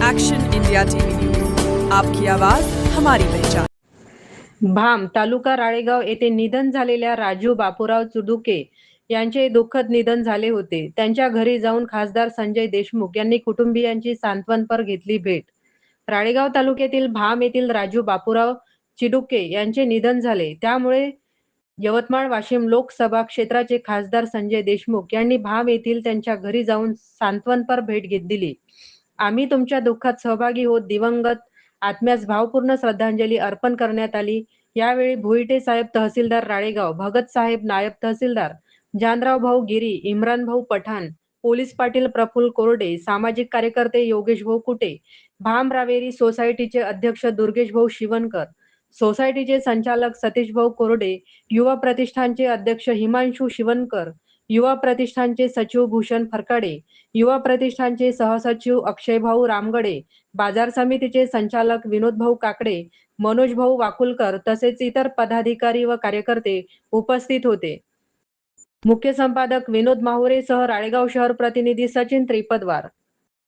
Action India TV news, आपकी आवाज हमारी पहचान। भाम तालुका राळेगाव येथे निधन झालेल्या राजू बापूराव चुडुके यांचे दुःखद निधन झाले होते। त्यांच्या घरी जाऊन खासदार संजय देशमुख यांनी कुटुंबियांची सांत्वनपर घेतली भेट। राळेगाव तालुक्यातील भाम येथील राजू बापूराव चिडुके यांचे निधन झाले, त्यामुळे यवतमाळ वाशिम लोकसभा क्षेत्राचे खासदार संजय देशमुख यांनी भाम येथील त्यांच्या घरी जाऊन सांत्वनपर भेट दिली। आम्ही तुमच्या दुःखात सहभागी होत दिवंगत आत्म्यास भावपूर्ण श्रद्धांजली अर्पण करण्यात आली। यावेळी भुईटे साहेब तहसीलदार राळेगाव, भगत साहेब नायब तहसीलदार, जानराव भाऊ गिरी, इम्रान भाऊ पठाण, पोलीस पाटील प्रफुल्ल कोरडे, सामाजिक कार्यकर्ते योगेश भाऊ कुटे, भाम रावेरी सोसायटीचे अध्यक्ष दुर्गेश भाऊ शिवनकर, सोसायटीचे संचालक सतीश भाऊ कोरडे, युवा प्रतिष्ठानचे अध्यक्ष हिमांशु शिवनकर, युवा प्रतिष्ठानचे सचिव भूषण फरकाडे, युवा प्रतिष्ठानचे सहसचिव अक्षय भाऊ रामगडे, बाजार समितीचे संचालक विनोद भाऊ काकडे, मनोज भाऊ वाकुलकर तसेच इतर पदाधिकारी व कार्यकर्ते उपस्थित होते। मुख्य संपादक विनोद माहुरे सह राळेगाव शहर प्रतिनिधी सचिन त्रिपदवार।